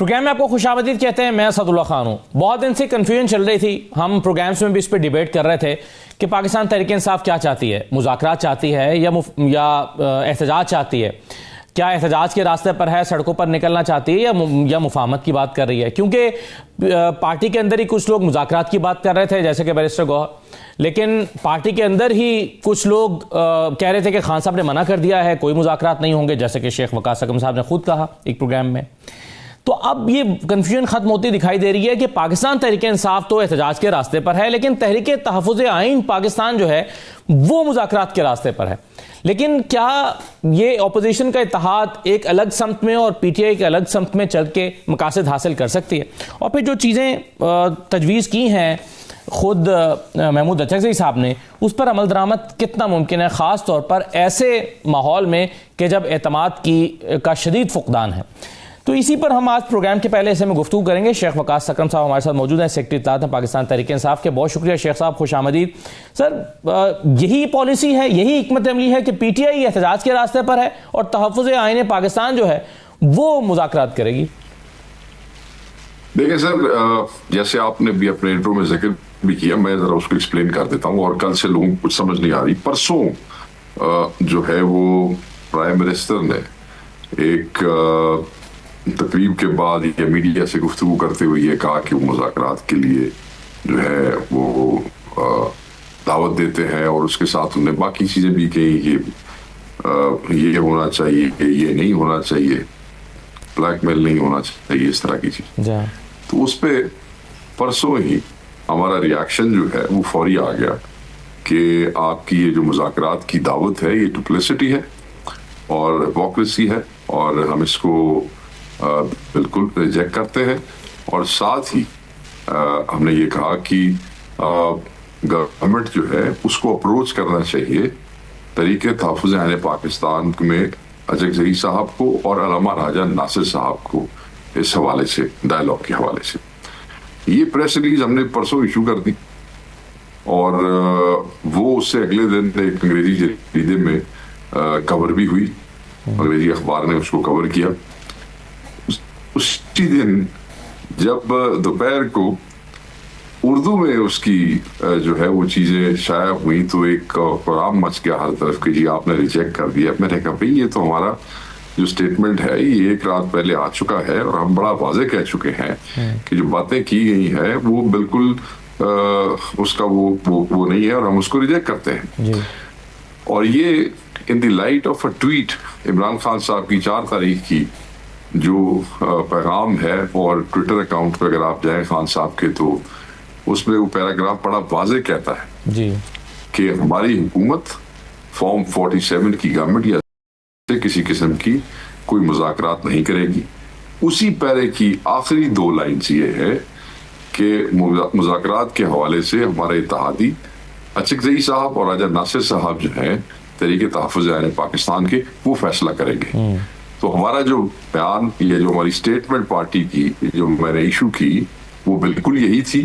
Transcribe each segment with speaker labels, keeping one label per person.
Speaker 1: Programme میں آپ کو خوش آمدید کہتے ہیں. میں اسد اللہ خان ہوں. بہت دن سے کنفیوژن چل رہی تھی, ہم پروگرامز میں بھی اس پہ ڈیبیٹ کر رہے تھے کہ پاکستان تحریک انصاف کیا چاہتی ہے, مذاکرات چاہتی ہے یا احتجاج چاہتی ہے, کیا احتجاج کے راستے پر ہے, سڑکوں پر نکلنا چاہتی ہے یا مفاہمت کی بات کر رہی ہے. کیونکہ پارٹی کے اندر ہی کچھ لوگ مذاکرات کی بات کر رہے تھے جیسے کہ بیرسٹر گوہر, لیکن پارٹی کے اندر ہی کچھ لوگ کہہ رہے تھے کہ خان صاحب نے منع کر دیا ہے, کوئی مذاکرات نہیں ہوں گے, جیسے کہ شیخ وقاص اکرم صاحب نے خود کہا ایک پروگرام میں. تو اب یہ کنفیوژن ختم ہوتی دکھائی دے رہی ہے کہ پاکستان تحریک انصاف تو احتجاج کے راستے پر ہے, لیکن تحریک تحفظ آئین پاکستان جو ہے وہ مذاکرات کے راستے پر ہے. لیکن کیا یہ اپوزیشن کا اتحاد ایک الگ سمت میں اور پی ٹی آئی کے الگ سمت میں چل کے مقاصد حاصل کر سکتی ہے؟ اور پھر جو چیزیں تجویز کی ہیں خود محمود اچکزئی صاحب نے, اس پر عمل درآمد کتنا ممکن ہے, خاص طور پر ایسے ماحول میں کہ جب اعتماد کا شدید فقدان ہے. تو اسی پر ہم آج پروگرام کے پہلے حصے میں گفتگو کریں گے. شیخ وقاص اکرم صاحب ہمارے ساتھ موجود ہیں, سیکرٹری اطلاعات ہیں پاکستان تحریک انصاف کے. بہت شکریہ شیخ صاحب, خوش آمدید. سر, یہی پالیسی ہے, یہی حکمت عملی ہے کہ پی ٹی آئی احتجاج کے راستے پر ہے اور تحفظ آئین پاکستان جو ہے وہ مذاکرات کرے گی؟
Speaker 2: دیکھیں سر, جیسے آپ نے بھی اپنے انٹرو میں ذکر بھی کیا, میں ذرا اس کو ایکسپلین کر دیتا ہوں. اور کل سے لوگوں کو کچھ سمجھ نہیں آ رہی. پرسوں جو ہے وہ پرائم منسٹر نے ایک تقریب کے بعد یا میڈیا سے گفتگو کرتے ہوئے یہ کہا کہ وہ مذاکرات کے لیے جو ہے وہ دعوت دیتے ہیں, اور اس کے ساتھ انہوں نے باقی چیزیں بھی کہی کہ یہ ہونا چاہیے, کہ یہ نہیں ہونا چاہیے, بلیک میل نہیں ہونا چاہیے, اس طرح کی چیز. تو اس پہ پرسوں ہی ہمارا ریاکشن جو ہے وہ فوری آ گیا کہ آپ کی یہ جو مذاکرات کی دعوت ہے یہ ڈپلیسٹی ہے اور ہپوکریسی ہے, اور ہم اس کو بالکل ریجیکٹ کرتے ہیں. اور ساتھ ہی ہم نے یہ کہا کہ گورنمنٹ جو ہے اس کو اپروچ کرنا چاہیے تحریک تحفظ آئین پاکستان میں اچکزئی صاحب کو اور علامہ راجہ ناصر صاحب کو, اس حوالے سے ڈائلاگ کے حوالے سے. یہ پریس ریلیز ہم نے پرسوں ایشو کر دی, اور وہ اس سے اگلے دن ایک انگریزی جریدے میں کور بھی ہوئی, انگریزی اخبار نے اس کو کور کیا. اسی دن جب دوپہر کو اردو میں اس کی جو ہے وہ چیزیں شائع ہوئی تو ایک قرام مچ گیا ہر طرف کہ جی آپ نے ریجیکٹ کر دیا. میں نے کہا بھئی یہ تو ہمارا جو سٹیٹمنٹ ہے یہ ایک رات پہلے آ چکا ہے, اور ہم بڑا واضح کہہ چکے ہیں کہ جو باتیں کی گئی ہیں وہ بالکل اس کا وہ نہیں ہے, اور ہم اس کو ریجیکٹ کرتے ہیں. اور یہ in the light of a tweet Imran Khan صاحب کی 4 تاریخ کی جو پیغام ہے, اور ٹویٹر اکاؤنٹ پہ اگر آپ جائیں خان صاحب کے تو اس میں وہ پیراگراف بڑا واضح کہتا ہے کہ ہماری حکومت فارم 47 کی گورنمنٹ یا کسی قسم کی کوئی مذاکرات نہیں کرے گی. اسی پیرے کی آخری 2 لائنز یہ ہے کہ مذاکرات کے حوالے سے ہمارے اتحادی اچکزئی صاحب اور راجہ ناصر صاحب جو ہیں تحریک تحفظ آئین پاکستان کے, وہ فیصلہ کریں گے. تو ہمارا جو بیان یا جو ہماری سٹیٹمنٹ پارٹی کی جو میں نے ایشو کی وہ بالکل یہی تھی.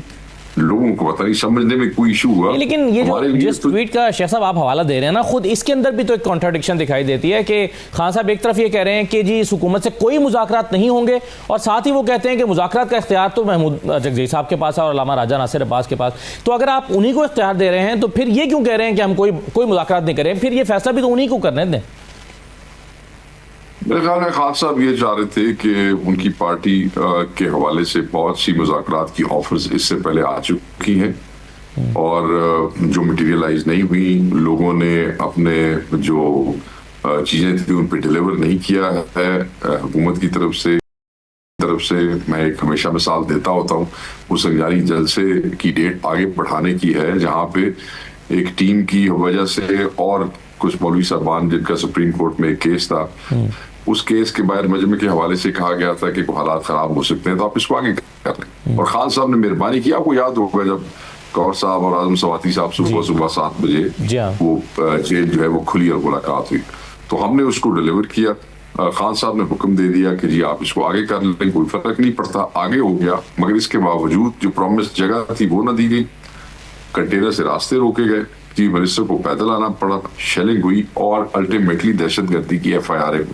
Speaker 2: لوگوں کو پتہ نہیں سمجھنے میں کوئی ایشو ہوا.
Speaker 1: لیکن یہ جو جس ٹویٹ کا شیخ صاحب آپ حوالہ دے رہے ہیں نا, خود اس کے اندر بھی تو ایک کانٹراڈکشن دکھائی دیتی ہے کہ خان صاحب ایک طرف یہ کہہ رہے ہیں کہ جی اس حکومت سے کوئی مذاکرات نہیں ہوں گے, اور ساتھ ہی وہ کہتے ہیں کہ مذاکرات کا اختیار تو محمود اچکزئی صاحب کے پاس ہے اور علامہ راجہ ناصر عباس کے پاس. تو اگر آپ انہی کو اختیار دے رہے ہیں تو پھر یہ کیوں کہہ رہے ہیں کہ ہم کوئی مذاکرات نہیں کریں؟ پھر یہ فیصلہ بھی تو انہی کو کرنے دیں.
Speaker 2: میرے خیال میں خان صاحب یہ چاہ رہے تھے کہ ان کی پارٹی کے حوالے سے بہت سی مذاکرات کی آفرز اس سے پہلے آ چکی ہیں, اور جو مٹیریلائز نہیں ہوئی, لوگوں نے اپنے جو چیزیں تھیں ان پہ ڈیلیور نہیں کیا ہے حکومت کی طرف سے. میں ایک ہمیشہ مثال دیتا ہوتا ہوں, وہ سنجاری جلسے کی ڈیٹ آگے بڑھانے کی ہے, جہاں پہ ایک ٹیم کی وجہ سے اور کچھ مولوی صاحبان جن کا سپریم کورٹ میں ایک کیس تھا, اس کیس کے باہر مجمع کے حوالے سے کہا گیا تھا کہ حالات خراب ہو سکتے ہیں تو آپ اس کو آگے کر لیں. اور خان صاحب نے مہربانی کی. آپ کو یاد ہوگا جب گور صاحب اور اعظم سواتی صاحب صبح 7 بجے وہ جیل جو ہے وہ کھلی اور ملاقات ہوئی, تو ہم نے اس کو ڈیلیور کیا. خان صاحب نے حکم دے دیا کہ جی آپ اس کو آگے کر لیں, کوئی فرق نہیں پڑتا, آگے ہو گیا. مگر اس کے باوجود جو پرومس جگہ تھی وہ نہ دی گئی, کنٹینر سے راستے روکے گئے, چیف منسٹر کو پیدل آنا پڑا, شیلنگ ہوئی, اور الٹیمیٹلی دہشت گردی کی FIR.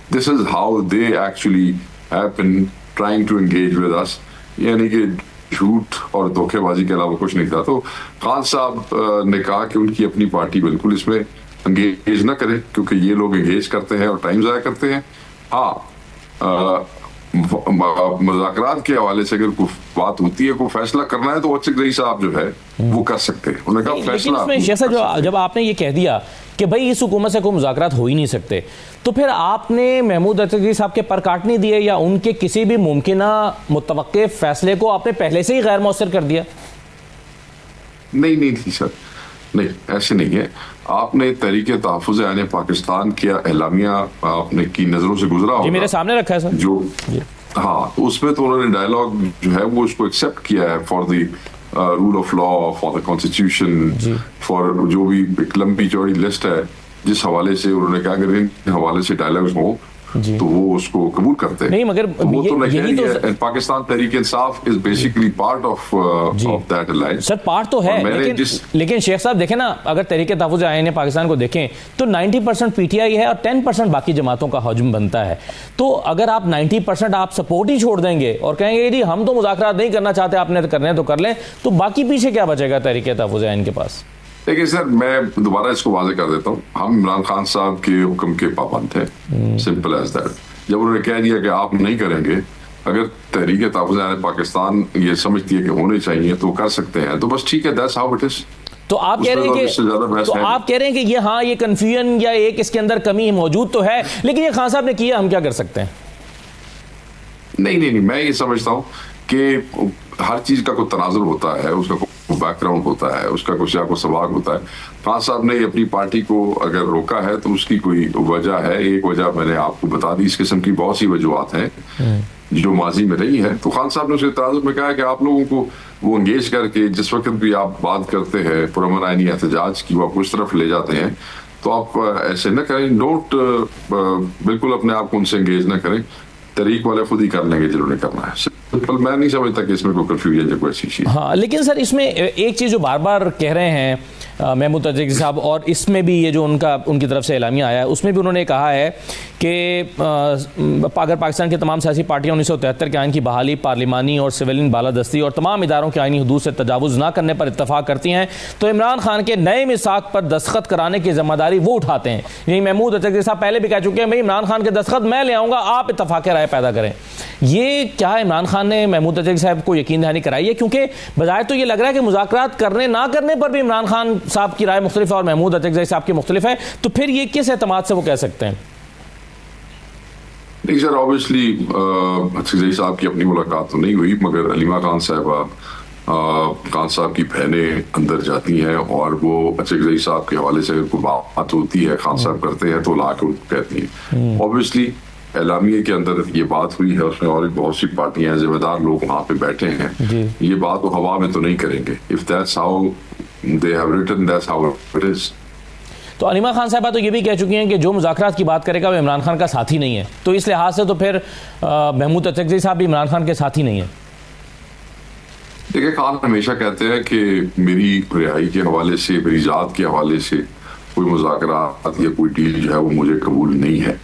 Speaker 2: This is how they actually happen trying to engage with us, یعنی کہ جھوٹ اور دھوکے بازی کے علاوہ کچھ نہیں تھا. تو خان صاحب نے کہا کہ ان کی اپنی پارٹی بالکل اس میں انگیج نہ کرے کیونکہ یہ لوگ انگیج کرتے ہیں اور ٹائم ضائع کرتے ہیں. ہاں مذاکرات کے حوالے سے اگر کوئی بات ہوتی ہے کوئی فیصلہ کرنا ہے تو اچھک صاحب جو ہے وہ کر سکتے ہیں. انہوں نے کہا فیصلہ
Speaker 1: لیکن اس میں جب آپ نے یہ کہہ دیا کہ بھائی اس حکومت سے کوئی مذاکرات ہو ہی نہیں سکتے تو پھر آپ نے محمود اچھک صاحب کے پر کاٹ نہیں دیے یا ان کے کسی بھی ممکنہ متوقع فیصلے کو آپ نے پہلے سے ہی غیر مؤثر کر دیا؟
Speaker 2: نہیں سر، نہیں ایسے نہیں ہے. آپ نے تحریک تحفظ عین پاکستان کیا اعلامیہ آپ نے کی نظروں سے گزرا ہوگا،
Speaker 1: میرے سامنے رکھا ہے سر
Speaker 2: جو ہاں اس میں تو انہوں نے ڈائلاگ جو ہے وہ اس کو ایکسیپٹ کیا ہے for the rule of law, for the constitution, for جو بھی ایک لمبی چوڑی لسٹ ہے جس حوالے سے انہوں نے کہا اگر ان حوالے سے ڈائلاگز ہوں تو وہ اس کو قبول کرتے ہیں.
Speaker 1: نہیں مگر
Speaker 2: وہ تو نہیں ہے. Pakistan Tehreek Insaf is basically part of that alliance.
Speaker 1: Sir part تو ہے لیکن شیخ صاحب دیکھیں نا، اگر تحریک تحفظ عین پاکستان کو دیکھیں تو 90% پی ٹی آئی ہے اور 10% باقی جماعتوں کا حجم بنتا ہے. تو اگر آپ 90% آپ سپورٹ ہی چھوڑ دیں گے اور کہیں گے جی ہم تو مذاکرات نہیں کرنا چاہتے، آپ نے کرنے تو کر لیں، تو باقی پیچھے کیا بچے گا تحریک تحفظ عین کے پاس؟
Speaker 2: دیکھیں سر، میں دوبارہ اس کو واضح کر دیتا ہوں، ہم عمران خان صاحب کے حکم کے پابند تھے، سمپل ایز دیٹ. جب انہوں نے کہہ دیا کہ آپ نہیں کریں گے، اگر تحریک تحفظ عین پاکستان یہ سمجھتی ہے کہ ہونے چاہیے تو کر سکتے ہیں، تو بس ٹھیک ہے، دیٹس ہاؤ اٹ از.
Speaker 1: تو آپ کہہ رہے ہیں کہ یہ ہاں یہ کنفیوژن یا ایک اس کے اندر کمی موجود تو ہے، لیکن یہ خان صاحب نے کیا، ہم کیا کر سکتے ہیں؟
Speaker 2: نہیں میں یہ سمجھتا ہوں کہ ہر چیز کا کوئی تناظر ہوتا ہے، اس کا کوئی بیک گراؤنڈ ہوتا ہے، اس کا کچھ یا کوئی سباق ہوتا ہے. خان صاحب نے اپنی پارٹی کو اگر روکا ہے تو اس کی کوئی وجہ ہے. ایک وجہ میں نے آپ کو بتا دی، اس قسم کی بہت سی وجوہات ہیں جو ماضی میں رہی ہے. تو خان صاحب نے اس کے تناظر میں کہا کہ آپ لوگوں کو وہ انگیج کر کے جس وقت بھی آپ بات کرتے ہیں پرامن آئینی احتجاج کی، وہ آپ کو اس طرف لے جاتے ہیں، تو آپ ایسے نہ کریں. ڈونٹ بالکل اپنے آپ کو ان سے انگیج نہ کریں. تحریک والے خود ہی کر لیں گے جنہوں نے کرنا ہے. میں نہیں سمجھتا کہ اس میں کوئی کنفیوژن ہے کوئی ایسی چیز.
Speaker 1: ہاں لیکن سر اس میں ایک چیز جو بار بار کہہ رہے ہیں محمود اچھک صاحب، اور اس میں بھی یہ جو ان کی طرف سے اعلامیہ آیا ہے اس میں بھی انہوں نے کہا ہے کہ اگر پاکستان کی تمام سیاسی پارٹیاں 1973 کے آئین کی بحالی، پارلیمانی اور سویلین بالادستی اور تمام اداروں کے آئینی حدود سے تجاوز نہ کرنے پر اتفاق کرتی ہیں تو عمران خان کے نئے میثاق پر دستخط کرانے کی ذمہ داری وہ اٹھاتے ہیں. یعنی محمود اچھک صاحب پہلے بھی کہہ چکے ہیں بھائی عمران خان کے دستخط میں لے آؤں گا، آپ اتفاق رائے پیدا کریں. یہ کیا عمران خان نے محمود اچھک صاحب کو یقین دہانی کرائی ہے؟ کیونکہ بظاہر تو یہ لگ رہا ہے کہ مذاکرات کرنے نہ کرنے پر بھی عمران خان صاحب کی رائے مختلف ہے اور محمود اچھک صاحب کی مختلف ہے، تو پھر یہ کس اعتماد سے وہ کہہ سکتے ہیں؟
Speaker 2: نہیں سر، آبویسلی اچھک صاحب کی اپنی ملاقات تو نہیں ہوئی، مگر علیمہ خان صاحبہ خان صاحب کی بہنیں اندر جاتی ہیں اور وہ اچھک صاحب کے حوالے سے کوئی بات ہوتی ہے، خان صاحب کرتے ہیں تو لا کے ان کو کہتی ہیں. آبویسلی اعلامیے کے اندر یہ بات ہوئی ہے، اس میں اور بھی بہت سی پارٹیاں ہیں، ذمہ دار لوگ وہاں پہ بیٹھے ہیں. یہ بات وہ ہوا میں تو نہیں کریں گے. If that's how they have written, that's how it is.
Speaker 1: تو علیمہ خان صاحبہ تو یہ بھی کہہ چکی ہیں کہ جو مذاکرات کی بات کرے گا وہ عمران خان کا ساتھی نہیں ہے، تو اس لحاظ سے تو پھر محمود اچھک صاحب بھی عمران خان کے ساتھی نہیں ہیں.
Speaker 2: دیکھیں، خان ہمیشہ کہتے ہیں کہ میری رہائی کے حوالے سے، میری ذات کے حوالے سے کوئی مذاکرات یا کوئی ڈیل جو ہے وہ مجھے قبول نہیں ہے.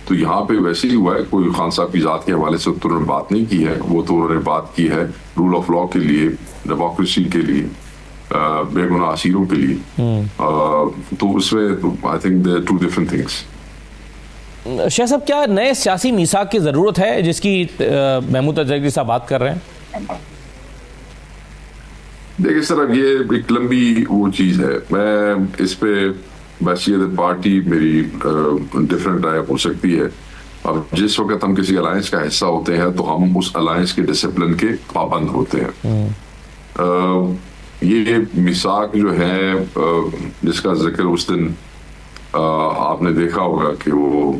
Speaker 2: تو یہاں پہ ویسے ہی ہوا ہے، کوئی خان صاحب کی ذات کے حوالے سے تو انہوں نے بات نہیں کی ہے، وہ تو انہوں نے بات کی ہے رول آف لا کے لیے، ڈیموکریسی کے لیے، بے گناہ اسیروں کے لیے. تو اس میں I think there are two different things.
Speaker 1: Shah صاحب، کیا نئے سیاسی میثاق کی ضرورت ہے جس کی محمود اچھک صاحب بات کر رہے ہیں؟
Speaker 2: دیکھیں سر، اب یہ ایک لمبی وہ چیز ہے. میں اس پہ بحثیت پارٹی میری ڈفرینٹ رائے ہو سکتی ہے. اب جس وقت ہم کسی الائنس کا حصہ ہوتے ہیں تو ہم اس الائنس کے ڈسپلن کے پابند ہوتے ہیں. یہ میثاق جو ہے جس کا ذکر اس دن آپ نے دیکھا ہوگا کہ وہ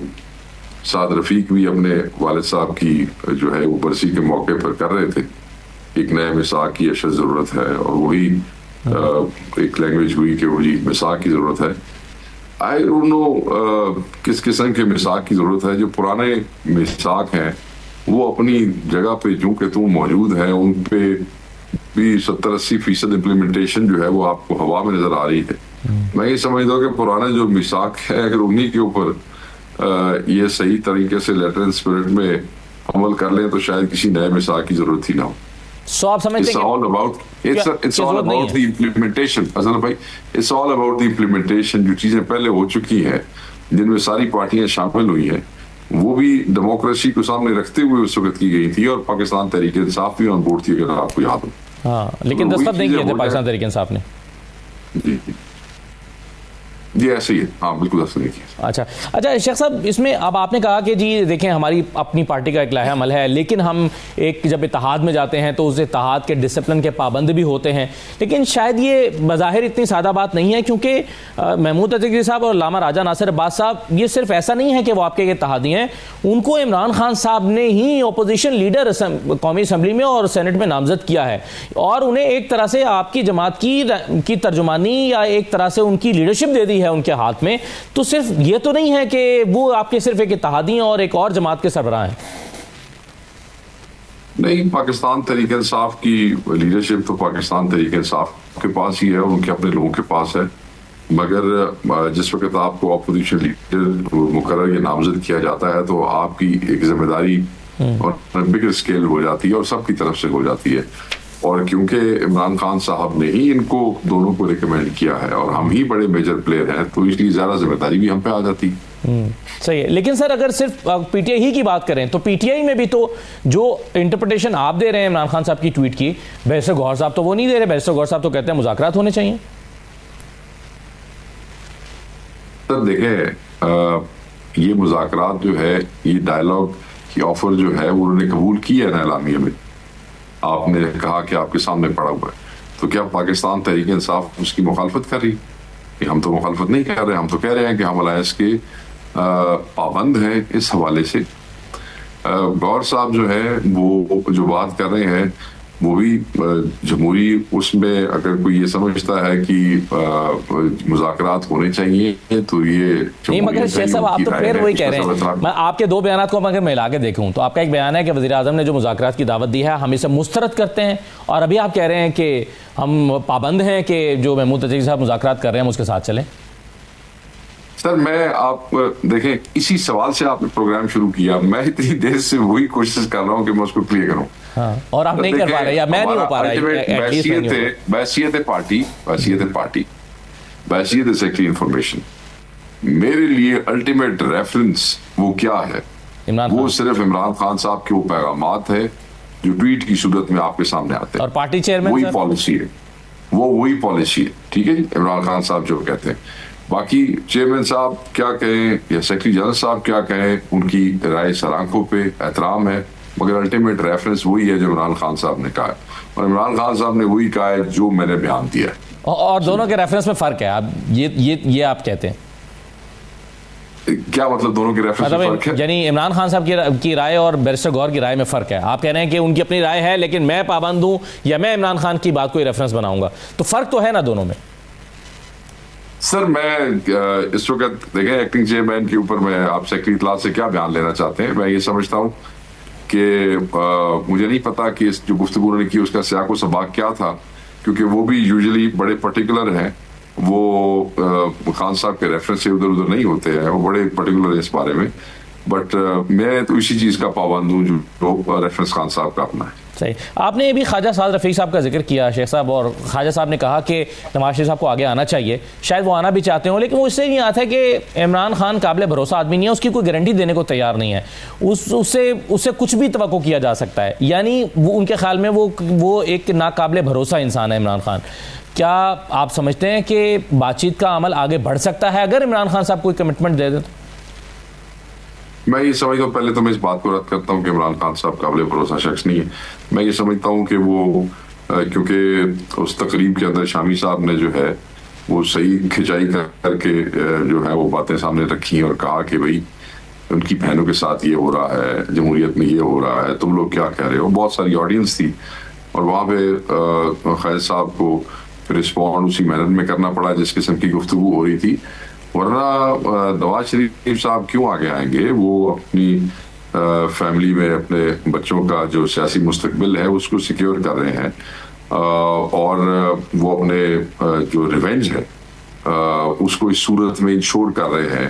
Speaker 2: سعد رفیق بھی اپنے والد صاحب کی جو ہے وہ برسی کے موقع پر کر رہے تھے. ایک نئے میثاق کی اشد ضرورت ہے، اور وہی ایک لینگویج ہوئی کہ وہ جی میثاق کی ضرورت ہے. آئی ڈونٹ نو کس قسم کے میثاق کی ضرورت ہے. جو پرانے میثاق ہیں وہ اپنی جگہ پہ جو کہ تم موجود ہیں، ان پہ بھی 70-80% امپلیمنٹیشن جو ہے وہ آپ کو ہوا میں نظر آ رہی ہے. میں یہ سمجھتا ہوں کہ پرانا جو میثاق ہے اگر انہی کے اوپر یہ صحیح طریقے سے لیٹر اینڈ اسپرٹ میں عمل کر لیں تو شاید کسی نئے مثال کی ضرورت ہی نہ ہو.
Speaker 1: سو آپ سمجھتے ہیں
Speaker 2: It's all about the implementation. حسن بھائی, it's all about the implementation. جو چیزیں پہلے ہو چکی ہیں جن میں ساری پارٹیاں شامل ہوئی ہیں وہ بھی ڈیموکریسی کو سامنے رکھتے ہوئے اس وقت کی گئی تھی, اور پاکستان تحریک انصاف بھی آن بورڈ تھی اگر آپ کو یاد ہو.
Speaker 1: ہاں لیکن دستخط نہیں کیے تھے پاکستان تحریک انصاف نے.
Speaker 2: جی ایسے ہی ہے, ہاں بالکل دستخط نہیں کیا.
Speaker 1: اچھا شیخ صاحب, اس میں اب آپ نے کہا کہ جی دیکھیں ہماری اپنی پارٹی کا ایک لائحہ عمل ہے, لیکن ہم ایک جب اتحاد میں جاتے ہیں تو اس اتحاد کے ڈسپلن کے پابند بھی ہوتے ہیں, لیکن شاید یہ بظاہر اتنی سادہ بات نہیں ہے, کیونکہ محمود عزیزی صاحب اور علامہ راجہ ناصر عباس صاحب یہ صرف ایسا نہیں ہے کہ وہ آپ کے اتحادی ہیں, ان کو عمران خان صاحب نے ہی اپوزیشن لیڈر قومی اسمبلی میں اور سینٹ میں نامزد کیا ہے, اور انہیں ایک طرح سے آپ کی جماعت کی ترجمانی یا ایک طرح سے ان کی لیڈرشپ دے دی ہے ان کے ہاتھ میں. تو صرف یہ تو نہیں ہے کہ وہ آپ کے صرف ایک اتحادی ہیں اور ایک اور جماعت کے سربراہ ہیں.
Speaker 2: نہیں, پاکستان تحریک انصاف کی لیڈرشپ تو پاکستان تحریک انصاف کے پاس ہی ہے, ان کے اپنے لوگوں کے پاس ہے, مگر جس وقت آپ کو اپوزیشن لیڈر مقرر یا نامزد کیا جاتا ہے تو آپ کی ایک ذمہ داری اور بگر اسکیل ہو جاتی ہے اور سب کی طرف سے ہو جاتی ہے, اور کیونکہ عمران خان صاحب نے ہی ان کو دونوں کو ریکمینڈ کیا ہے اور ہم ہی بڑے میجر پلیئر ہیں, تو اس لیے زیادہ ذمہ داری بھی ہم پہ آ جاتی.
Speaker 1: صحیح ہے, لیکن سر اگر صرف پی ٹی آئی ہی کی بات کریں تو پی ٹی آئی میں بھی تو جو انٹرپریٹیشن آپ دے رہے ہیں عمران خان صاحب کی ٹویٹ کی, بیرسٹر گوہر صاحب تو وہ نہیں دے رہے. بیرسٹر گوہر صاحب تو کہتے ہیں مذاکرات ہونے چاہیے.
Speaker 2: سر دیکھیں, یہ مذاکرات جو ہے, یہ ڈائلاگ کی آفر جو ہے وہ انہوں نے قبول کی ہے نا اعلامیہ میں, آپ نے کہا کہ آپ کے سامنے پڑا ہوا ہے, تو کیا پاکستان تحریک انصاف اس کی مخالفت کر رہی؟ ہم تو مخالفت نہیں کر رہے, ہم تو کہہ رہے ہیں کہ ہم الائنس کے پابند ہیں. اس حوالے سے گور صاحب جو ہے وہ جو بات کر رہے ہیں وہ بھی جمہوری اس میں اگر کوئی یہ سمجھتا ہے کہ مذاکرات ہونے چاہیے تو یہ
Speaker 1: نہیں, مگر شیخ صاحب آپ تو پھر وہی کہہ رہے ہیں. میں آپ کے دو بیانات کو اگر ملا کے دیکھوں تو آپ کا ایک بیان ہے کہ وزیر اعظم نے جو مذاکرات کی دعوت دی ہے ہم اسے مسترد کرتے ہیں, اور ابھی آپ کہہ رہے ہیں کہ ہم پابند ہیں کہ جو محمود عزیزی صاحب مذاکرات کر رہے ہیں ہم اس کے ساتھ چلیں.
Speaker 2: سر میں آپ دیکھیں اسی سوال سے آپ نے پروگرام شروع کیا, میں اتنی دیر سے وہی کوشش کر رہا ہوں کہ میں اس کو کلیئر کروں,
Speaker 1: اور آپ نہیں کر پا رہے یا میں نہیں ہو پا رہا.
Speaker 2: بحثیت پارٹی, بحثیت سیکٹری انفارمیشن, میرے لیے الٹیمیٹ ریفرنس وہ کیا ہے, وہ صرف عمران خان صاحب کے وہ پیغامات ہے جو ٹویٹ کی صورت میں آپ کے سامنے آتے ہیں,
Speaker 1: اور پارٹی چیئرمین
Speaker 2: وہی پالیسی ہے, وہی پالیسی ہے. ٹھیک ہے جی, عمران خان صاحب جو کہتے ہیں, باقی چیئرمین صاحب کیا کہیں یا سیکرٹری جنرل صاحب کیا کہیں, ان کی رائے سر آنکھوں پہ احترام ہے, مگر الٹیمیٹ ریفرنس وہی ہے جو عمران خان صاحب نے کہا ہے, اور عمران خان صاحب نے وہی کہا ہے جو میں نے بیان دیا ہے.
Speaker 1: اور دونوں کے ریفرنس میں فرق ہے, آپ یہ آپ کہتے ہیں
Speaker 2: کیا مطلب دونوں کے ریفرنس میں فرق ہے؟
Speaker 1: یعنی عمران خان صاحب کی رائے اور بیرسٹر گوہر کی رائے میں فرق ہے. آپ کہہ رہے ہیں کہ ان کی اپنی رائے ہے لیکن میں پابند ہوں یا میں عمران خان کی بات کو ریفرنس بناؤں گا, تو فرق تو ہے نا دونوں میں.
Speaker 2: سر میں اس وقت دیکھیں ایکٹنگ چیئرمین کے اوپر میں آپ سیکرٹری اطلاع سے کیا بیان لینا چاہتے ہیں. میں یہ سمجھتا ہوں کہ مجھے نہیں پتا کہ جو گفتگو انہوں نے کی اس کا سیاق و سباق کیا تھا, کیونکہ وہ بھی یوزلی بڑے پرٹیکولر ہیں, وہ خان صاحب کے ریفرنس سے ادھر ادھر نہیں ہوتے ہیں, وہ بڑے پرٹیکولر ہیں اس بارے میں, بٹ میں تو اسی چیز کا پابند ہوں جو ریفرنس خان صاحب کا اپنا ہے.
Speaker 1: صحیح. آپ نے ابھی خواجہ سعد رفیق صاحب کا ذکر کیا شیخ صاحب, اور خواجہ صاحب نے کہا کہ نواز شریف صاحب کو آگے آنا چاہیے, شاید وہ آنا بھی چاہتے ہوں, لیکن وہ اس سے نہیں آتا ہے کہ عمران خان قابل بھروسہ آدمی نہیں ہے, اس کی کوئی گارنٹی دینے کو تیار نہیں ہے, اس سے کچھ بھی توقع کیا جا سکتا ہے. یعنی وہ ان کے خیال میں وہ ایک ناقابل بھروسہ انسان ہے عمران خان. کیا آپ سمجھتے ہیں کہ بات چیت کا عمل آگے بڑھ سکتا ہے اگر عمران خان صاحب کوئی کمٹمنٹ دے دیں تو؟
Speaker 2: میں یہ سمجھتا ہوں, پہلے تو میں اس بات کو رد کرتا ہوں کہ عمران خان صاحب قابل بھروسہ شخص نہیں ہے. میں یہ سمجھتا ہوں کہ وہ کیونکہ اس تقریب کے اندر شامی صاحب نے جو ہے وہ صحیح کھچائی کر کے جو ہے وہ باتیں سامنے رکھی اور کہا کہ بھائی ان کی بہنوں کے ساتھ یہ ہو رہا ہے, جمہوریت میں یہ ہو رہا ہے, تم لوگ کیا کہہ رہے ہو. بہت ساری آڈینس تھی اور وہاں پہ خالد صاحب کو رسپونڈ اسی محنت میں کرنا پڑا جس قسم کی گفتگو ہو رہی تھی, ورنہ نواز شریف صاحب کیوں آگے آئیں گے؟ وہ اپنی فیملی میں اپنے بچوں کا جو سیاسی مستقبل ہے اس کو سیکیور کر رہے ہیں, اور وہ اپنے جو ریونج ہے اس کو اس صورت میں انشور کر رہے ہیں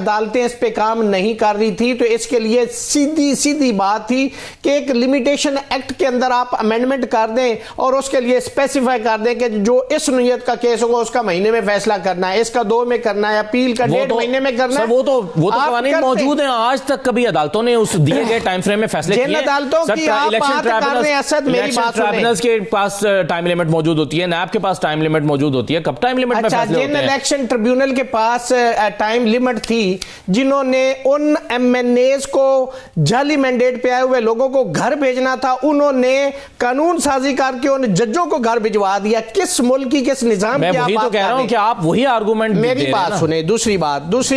Speaker 3: عدالتیں اس پہ کام نہیں کر رہی تھی تو اس کے لیے سیدھی بات تھی کہ ایک لمیٹیشن ایکٹ کے اندر آپ امینڈمنٹ کر دیں اور اس کے لیے اسپیسیفائی کر دیں کہ جو اس نوعیت کا کیس ہوگا اس کا مہینے میں فیصلہ کرنا ہے, اس کا 2 میں کرنا ہے, اپیل کا 1.5 مہینے میں کرنا ہے.
Speaker 1: وہ تو قوانین موجود ہیں, آج تک کبھی عدالتوں نے اس دیے گئے ٹائم فریم میں فیصلے کیے.
Speaker 3: جن عدالتوں کی آپ بات کر رہے ہیں اسد, میری بات سنیں,
Speaker 1: ٹرائبونلز کے پاس ٹائم لیمٹ موجود ہوتی ہے, نیب کے پاس ٹائم لیمٹ موجود ہوتی ہے, کب ٹائم لیمٹ میں فیصلے ہوتے ہیں؟
Speaker 3: جن الیکشن ٹریبیونل کے پاس ٹائم لیمٹ تھی, جنہوں نے ان ایم این ایز کو جعلی مینڈیٹ پہ آئے ہوئے لوگوں کو گھر بھیجنا تھا, انہوں نے قانون سازی کر کے ان ججوں کو گھر بھجوا دیا. کس ملک کی, کس نظام کی آپ بات کر رہے ہیں؟ میں وہی تو کہہ رہا ہوں کہ
Speaker 1: آپ وہی آرگومنٹ
Speaker 3: میری بات سنیں. دوسری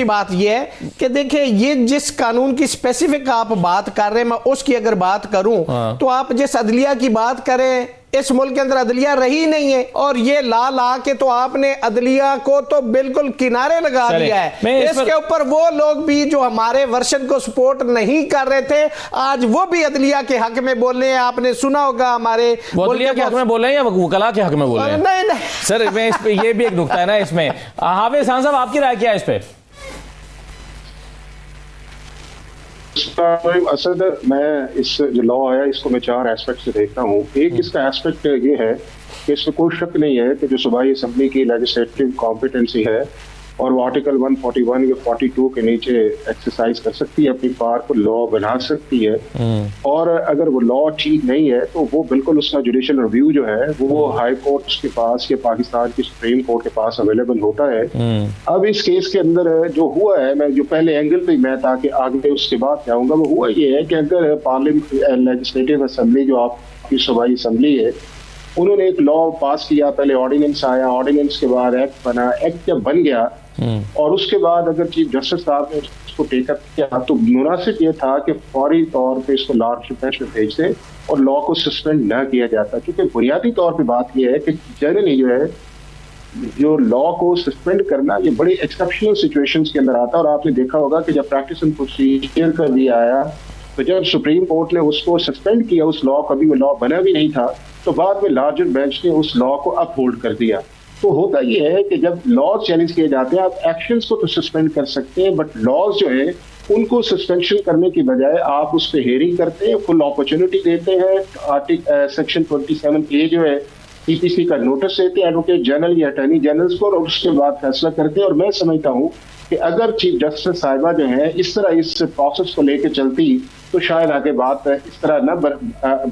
Speaker 3: بات یہ ہے کہ دیکھیں, یہ جس قانون کی اسپیسیفک آپ بات کر رہے ہیں, میں اس کی اگر بات کروں تو آپ جس عدلیہ کی بات کریں, اس ملک کے اندر عدلیہ رہی نہیں ہے, اور یہ لا کے تو آپ نے عدلیہ کو تو بالکل کنارے لگا دیا ہے. اس کے اوپر وہ لوگ بھی جو ہمارے ورشن کو سپورٹ نہیں کر رہے تھے, آج وہ بھی عدلیہ کے حق میں بول رہے ہیں. آپ نے سنا ہوگا ہمارے
Speaker 1: عدلیہ کے حق میں بول رہے ہیں یا وکلاء کے حق میں بول رہے ہیں؟
Speaker 3: نہیں
Speaker 1: سر, میں اس پہ یہ بھی ایک نکتہ ہے نا اس میں. حافظ خان صاحب, آپ کی رائے کیا ہے اس پہ؟
Speaker 4: اسد, میں اس جو لا آیا اس کو میں 4 ایسپیکٹ سے دیکھتا ہوں. ایک اس کا ایسپیکٹ یہ ہے کہ اس میں کوئی شک نہیں ہے کہ جو صوبائی اسمبلی کی لیجسلیٹو کمپیٹنسی ہے اور وہ آرٹیکل 141 یا 42 کے نیچے ایکسرسائز کر سکتی ہے, اپنی پار کو لا بنا سکتی ہے, اور اگر وہ لا ٹھیک نہیں ہے تو وہ بالکل اس کا جوڈیشل ریویو جو ہے وہ ہائی کورٹس کے پاس یا پاکستان کی سپریم کورٹ کے پاس اویلیبل ہوتا ہے. اب اس کیس کے اندر جو ہوا ہے, میں جو پہلے اینگل پہ میں تاکہ آگے اس کے بعد جاؤں گا, وہ ہوا یہ ہے کہ اگر پارلیمنٹ لیجسلیٹو اسمبلی جو آپ کی صوبائی اسمبلی ہے, انہوں نے ایک لا پاس کیا, پہلے آرڈیننس آیا, آرڈیننس کے بعد ایکٹ بنا, ایکٹ جب بن گیا اور اس کے بعد اگر چیف جسٹس صاحب نے اس کو ٹیک اپ کیا تو مناسب یہ تھا کہ فوری طور پہ اس کو لارڈشپ بینچ میں بھیج دیں اور لا کو سسپینڈ نہ کیا جاتا, کیونکہ بنیادی طور پہ بات یہ ہے کہ جنرلی جو ہے جو لا کو سسپینڈ کرنا یہ بڑی ایکسیپشنل سچویشنز کے اندر آتا ہے. اور آپ نے دیکھا ہوگا کہ جب پریکٹس اینڈ پروسیجر کا بھی آیا تو جب سپریم کورٹ نے اس کو سسپینڈ کیا, اس لا کبھی وہ لا بنا بھی نہیں تھا, تو بعد میں لارجر بینچ نے اس لا کو اپ ہولڈ کر دیا. تو ہوتا یہ ہے کہ جب لاز چیلنج کیے جاتے ہیں, آپ ایکشنز کو تو سسپینڈ کر سکتے ہیں, بٹ لاز جو ہے ان کو سسپینشن کرنے کی بجائے آپ اس پہ ہیئرنگ کرتے ہیں, فل اپرچونٹی دیتے ہیں, سیکشن 27A جو ہے سی پی سی کا نوٹس دیتے ہیں ایڈوکیٹ جنرل یا اٹارنی جنرلز کو, اور اس کے بعد فیصلہ کرتے ہیں. اور میں سمجھتا ہوں کہ اگر چیف جسٹس صاحبہ جو ہیں اس طرح اس پروسیس کو لے کے چلتی تو شاید آگے بات اس طرح نہ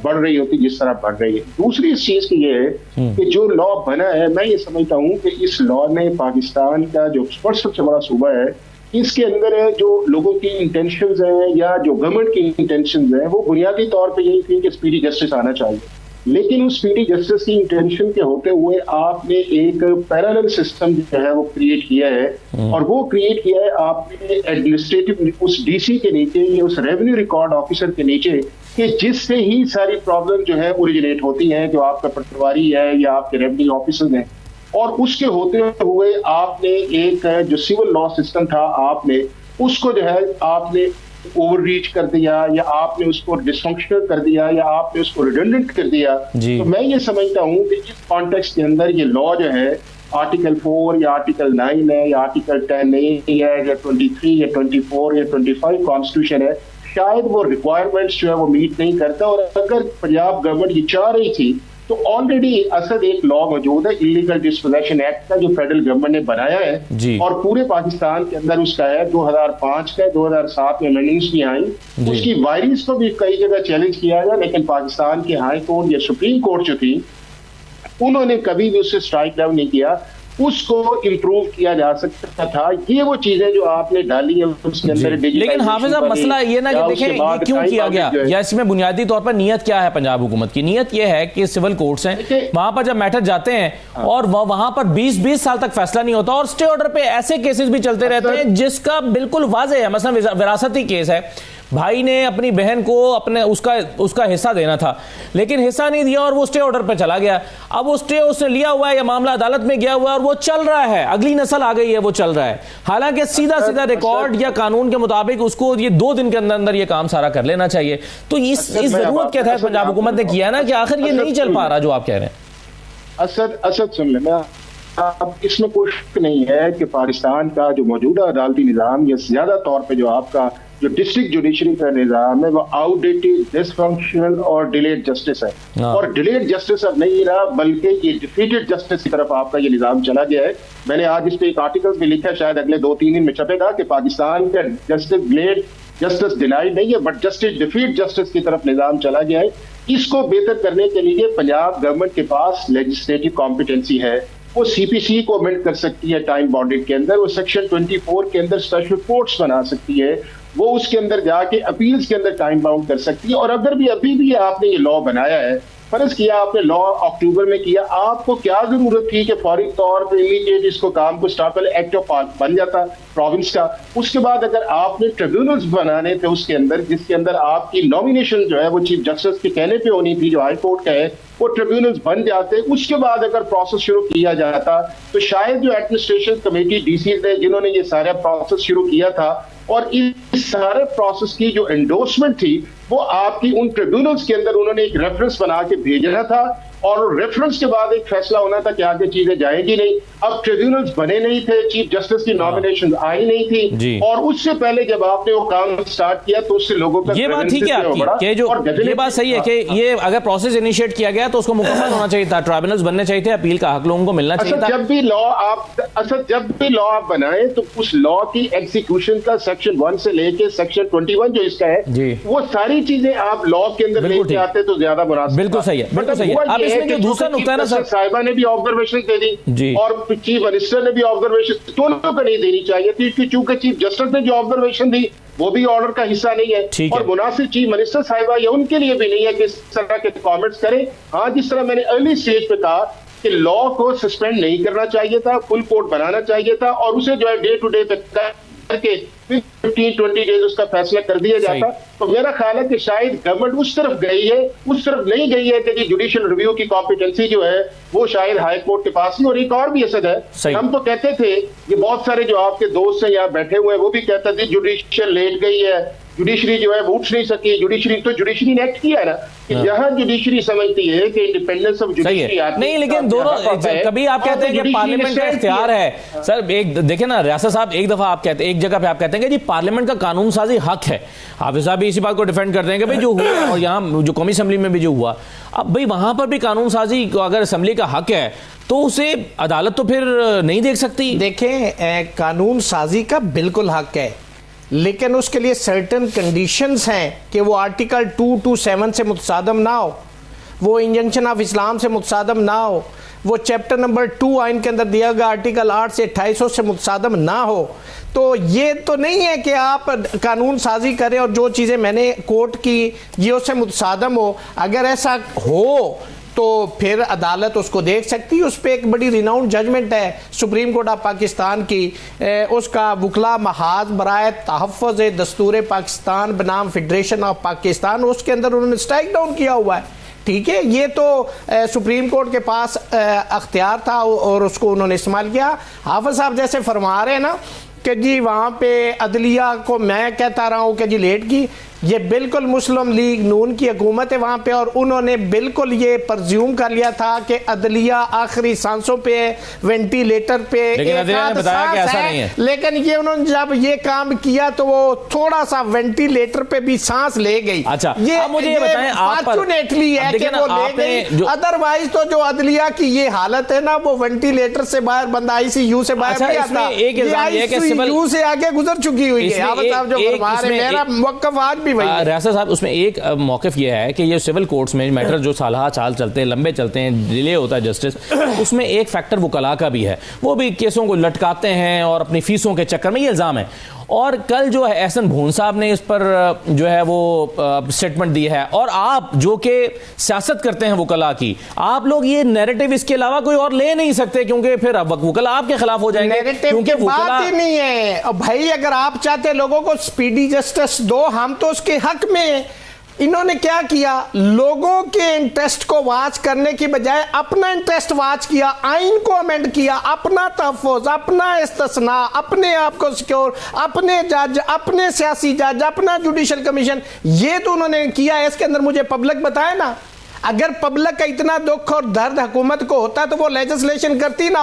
Speaker 4: بڑھ رہی ہوتی جس طرح بڑھ رہی ہے. دوسری اس چیز کی یہ ہے کہ جو لا بنا ہے, میں یہ سمجھتا ہوں کہ اس لا نے پاکستان کا جو سب سے بڑا صوبہ ہے, اس کے اندر جو لوگوں کی انٹینشنز ہیں یا جو گورنمنٹ کی انٹینشنز ہیں وہ بنیادی طور پہ یہی تھی کہ اسپیڈی جسٹس آنا چاہیے. لیکن اس اسپیڈی جسٹس کی انٹینشن کے ہوتے ہوئے آپ نے ایک پیرالل سسٹم جو ہے وہ کریٹ کیا ہے, اور وہ کریٹ کیا ہے آپ نے ایڈمنسٹریٹو اس ڈی سی کے نیچے یا اس ریونیو ریکارڈ آفیسر کے نیچے, کہ جس سے ہی ساری پرابلم جو ہے اوریجنیٹ ہوتی ہیں, جو آپ کا پٹواری ہے یا آپ کے ریونیو آفیسر ہیں. اور اس کے ہوتے ہوئے آپ نے ایک جو سول لا سسٹم تھا آپ نے اس کو جو ہے آپ نے اوور ریچ کر دیا, یا آپ نے اس کو ڈسفنکشنل کر دیا, یا آپ نے اس کو ریڈنڈنٹ کر دیا. تو میں یہ سمجھتا ہوں کہ اس کانٹیکسٹ کے اندر یہ لا جو ہے آرٹیکل 4 یا آرٹیکل 9 ہے یا آرٹیکل 10 ہے یا 23 یا 24 یا 25 کانسٹیٹیوشن ہے, شاید وہ ریکوائرمنٹس جو ہے وہ میٹ نہیں کرتا. اور اگر پنجاب گورنمنٹ یہ چاہ رہی تھی تو آلریڈی اسد ایک لا موجود ہے انلیگل ڈسپوزیشن ایکٹ کا, جو فیڈرل گورنمنٹ نے بنایا ہے اور پورے پاکستان کے اندر اس کا ہے, 2005 کا, 2007 میں امینڈمنٹس بھی آئیں, اس کی وائرنگس کو بھی کئی جگہ چیلنج کیا گیا, لیکن پاکستان کے ہائی کورٹ یا سپریم کورٹ جو تھی انہوں نے کبھی بھی اس سے اسٹرائک ڈاؤن نہیں کیا. اس کو امپروو کیا جا سکتا تھا. یہ وہ چیزیں جو آپ نے ڈالی ہیں اس کے اندر.
Speaker 1: لیکن حافظ صاحب مسئلہ یہ نا کہ دیکھیں یہ کیوں کیا گیا, یا اس میں بنیادی طور پر نیت کیا ہے پنجاب حکومت کی؟ نیت یہ ہے کہ سول کورٹس ہیں, وہاں پر جب میٹر جاتے ہیں اور وہاں پر 20 سال تک فیصلہ نہیں ہوتا, اور اسٹے آرڈر پہ ایسے کیسز بھی چلتے رہتے ہیں جس کا بالکل واضح ہے, مثلا وراثتی کیس ہے, بھائی نے اپنی بہن کو اپنے اس کا حصہ دینا تھا لیکن حصہ نہیں دیا اور وہ اسٹے آرڈر پہ چلا گیا. اب وہ اسٹے اس نے لیا ہوا ہے یا معاملہ عدالت میں گیا ہوا ہے اور وہ چل رہا ہے, اگلی نسل آ گئی ہے وہ چل رہا ہے, حالانکہ سیدھا ریکارڈ یا قانون کے مطابق اس کو یہ 2 دن کے اندر یہ کام سارا کر لینا چاہیے. تو اس ضرورت کے تحت پنجاب حکومت نے کیا ہے نا کہ آخر یہ نہیں چل پا رہا جو آپ کہہ رہے ہیں.
Speaker 4: اسد سن لیں, اب اس میں کوئی شک نہیں ہے کہ پاکستان کا جو موجودہ عدالتی نظام یہ زیادہ طور پہ جو آپ کا جو ڈسٹرکٹ جوڈیشری کا نظام ہے وہ آؤٹ ڈیٹڈ، ڈس فنکشنل اور ڈیلیڈ جسٹس ہے، اور ڈیلیڈ جسٹس اب نہیں رہا بلکہ یہ ڈیفیٹڈ جسٹس کی طرف آپ کا یہ نظام چلا گیا ہے. میں نے آج اس پہ ایک آرٹیکل بھی لکھا، شاید اگلے 2-3 دن میں چھپے گا، کہ پاکستان کا جسٹس ڈیلیڈ جسٹس ڈینائیڈ نہیں ہے بٹ جسٹس ڈیفیٹ جسٹس کی طرف نظام چلا گیا ہے. اس کو بہتر کرنے کے لیے پنجاب گورنمنٹ کے پاس لیجسلیٹو کمپیٹنسی ہے، وہ سی پی سی کو امینڈ کر سکتی ہے ٹائم باؤنڈیڈ کے اندر، وہ سیکشن 24 کے اندر اسپیشل کورٹس بنا سکتی ہے، وہ اس کے اندر جا کے اپیلز کے اندر ٹائم باؤنڈ کر سکتی ہے. اور اگر بھی ابھی بھی آپ نے یہ لا بنایا ہے، فرض کیا آپ نے لا اکتوبر میں کیا، آپ کو کیا ضرورت تھی کہ فوری طور پہ امیڈیٹ اس کو کام کو سٹارٹ پہلے ایکٹ آف بن جاتا پروونس کا. اس کے بعد اگر آپ نے ٹریبیونلز بنانے تھے اس کے اندر، جس کے اندر آپ کی نامینیشن جو ہے وہ چیف جسٹس کے کہنے پہ ہونی تھی، جو ہائی کورٹ کا ہے، وہ ٹریبیونلز بن جاتے. اس کے بعد اگر پروسیس شروع کیا جاتا تو شاید جو ایڈمنسٹریشن کمیٹی ڈی سی تھے جنہوں نے یہ سارا پروسیس شروع کیا تھا، اور اس سارے پروسیس کی جو انڈورسمنٹ تھی وہ آپ کی ان ٹریبیونلز کے اندر انہوں نے ایک ریفرنس بنا کے بھیجنا تھا، اور ریفرنس کے بعد ایک فیصلہ ہونا تھا کہ آگے چیزیں جائیں گی نہیں. اب ٹریبیونلز بنے نہیں تھے، چیف جسٹس کی نامینیشن آئی نہیں تھی، اور اس سے پہلے جب آپ نے وہ کام سٹارٹ کیا تو اس سے لوگوں کا
Speaker 1: یہ بات ٹھیک ہے آپ کی کہ جو یہ بات صحیح ہے کہ یہ اگر پروسیس انیشیٹ کیا گیا تو اس کو مکمل ہونا چاہیے تھا، ٹرائبونلز بننے چاہیے تھے، اپیل کا حق لوگوں کو ملنا چاہیے تھا.
Speaker 4: جب بھی لا آپ بنائیں تو اس لا کی ایگزیکیوشن کا سیکشن 1 سے لے کے سیکشن 21 جو اس کا ہے وہ ساری چیزیں آپ لا کے اندر لے کے آتے تو زیادہ مناسب.
Speaker 1: بالکل صحیح ہے، بالکل صحیح ہے. اب اس میں جو دوسرا نقطہ ہے نا سر،
Speaker 4: صاحبہ نے بھی آبزرویشن دے دی اور چیف منسٹر نے بھی آبزرویشن، دونوں کو نہیں دینی چاہیے تھی، چونکہ چیف جسٹس نے جو آبزرویشن دی وہ بھی آرڈر کا حصہ نہیں ہے، اور مناسب چیف منسٹر صاحبہ یہ ان کے لیے بھی نہیں ہے کہ اس طرح کے کامنٹس کریں. ہاں جس طرح میں نے ارلی سٹیج پہ کہا کہ لا کو سسپینڈ نہیں کرنا چاہیے تھا، فل کورٹ بنانا چاہیے تھا، اور اسے جو ہے ڈے ٹو ڈے کر کے 15-20 ڈیز اس کا فیصلہ کر دیا جاتا. تو میرا خیال ہے کہ شاید گورنمنٹ اس طرف گئی ہے، اس طرف نہیں گئی ہے کہ جوڈیشل ریویو کی کمپیٹنسی جو ہے وہ شاید ہائی کورٹ کے پاس ہی. اور ایک اور بھی اسد ہے، ہم تو کہتے تھے، یہ بہت سارے جو آپ کے دوست ہیں یہاں بیٹھے ہوئے ہیں وہ بھی کہتے تھے جوڈیشل لیٹ گئی ہے، جوڈیشری جو ہے وہ اٹھ نہیں سکی. جوڈیشری نے ایکٹ کیا ہے نا کہ جہاں جوڈیشری سمجھتی ہے کہ انڈیپینڈنس آف جوڈیشری
Speaker 1: نہیں، لیکن دونوں کبھی آپ کہتے ہیں کہ پارلیمنٹ کا اختیار ہے. سر ایک دیکھیں نا ریاست صاحب، ایک دفعہ آپ کہتے ہیں، ایک جگہ پہ آپ کہتے ہیں کہ جی پارلیمنٹ کا قانون سازی حق ہے. حافظ صاحب بھی اسی بات کو ڈیفینڈ کرتے ہیں کہ بھئی جو ہوا، اور یہاں جو قومی اسمبلی میں بھی جو ہوا، اب بھئی وہاں پر بھی قانون سازی کو اگر اسمبلی کا حق ہے تو اسے عدالت تو پھر نہیں دیکھ سکتی.
Speaker 3: دیکھیں قانون سازی کا بالکل حق ہے، لیکن اس کے لیے سرٹن کنڈیشنز ہیں کہ وہ آرٹیکل 227 سے متصادم نہ ہو، وہ انجنکشن آف اسلام سے متصادم نہ ہو، وہ چیپٹر نمبر 2 آئین کے اندر دیا گیا آرٹیکل 8 سے 2800 سے متصادم نہ ہو. تو یہ تو نہیں ہے کہ آپ قانون سازی کریں اور جو چیزیں میں نے کوٹ کی یہ اس سے متصادم ہو. اگر ایسا ہو تو پھر عدالت اس کو دیکھ سکتی. اس پہ ایک بڑی ریناؤنڈ ججمنٹ ہے سپریم کورٹ آف پاکستان کی، اس کا وکلا محاذ برائے تحفظ دستور پاکستان بنام فیڈریشن آف پاکستان، اس کے اندر انہوں نے اسٹرائک ڈاؤن کیا ہوا ہے. ٹھیک ہے، یہ تو سپریم کورٹ کے پاس اختیار تھا اور اس کو انہوں نے استعمال کیا. حافظ صاحب جیسے فرما رہے ہیں نا کہ جی وہاں پہ عدلیہ کو میں کہتا رہا ہوں کہ جی لیٹ کی، یہ بالکل مسلم لیگ نون کی حکومت ہے وہاں پہ، اور انہوں نے بالکل یہ پرزیوم کر لیا تھا کہ عدلیہ آخری سانسوں پہ، وینٹیلیٹر پہ، لیکن یہ انہوں نے جب یہ کام کیا تو وہ تھوڑا سا وینٹیلیٹر پہ بھی سانس لے گئی. یہ فارچونیٹلی ہے کہ وہ لے گئی، ادروائز تو جو عدلیہ کی یہ حالت ہے نا وہ وینٹیلیٹر سے باہر بندہ آئی سی یو سے باہر نہیں آتا، یہ آئی سی یو سے آگے گزر چکی ہوئی ہے. آپ جو فرما رہے ہیں میرا موقف آج بھی
Speaker 1: ریاست صاحب، اس میں ایک موقف یہ ہے کہ یہ سول کورٹس میں میٹر جو سالہ چال چلتے ہیں، لمبے چلتے ہیں، ڈیلے ہوتا ہے جسٹس، اس میں ایک فیکٹر وکلا کا بھی ہے، وہ بھی کیسوں کو لٹکاتے ہیں اور اپنی فیسوں کے چکر میں، یہ الزام ہے. اور کل جو ہے احسن بھون صاحب نے اس پر جو ہے وہ سٹیٹمنٹ دی ہے، اور آپ جو کہ سیاست کرتے ہیں وکلا کی، آپ لوگ یہ نیریٹو اس کے علاوہ کوئی اور لے نہیں سکتے، کیونکہ پھر وکلا آپ کے خلاف ہو جائیں گے.
Speaker 3: نیریٹو کی بات ہی نہیں ہے بھائی، اگر آپ چاہتے لوگوں کو سپیڈی جسٹس دو، ہم تو اس کے حق میں. انہوں نے کیا کیا، لوگوں کے انٹرسٹ کو واچ کرنے کی بجائے اپنا انٹرسٹ واچ کیا، آئین کو امینڈ کیا، اپنا تحفظ، اپنا استثناء، اپنے آپ کو سیکیور، اپنے جج، اپنے سیاسی جج، اپنا جوڈیشل کمیشن، یہ تو انہوں نے کیا ہے. اس کے اندر مجھے پبلک بتائے نا، اگر پبلک کا اتنا دکھ اور درد حکومت کو ہوتا تو وہ لیجسلیشن کرتی نا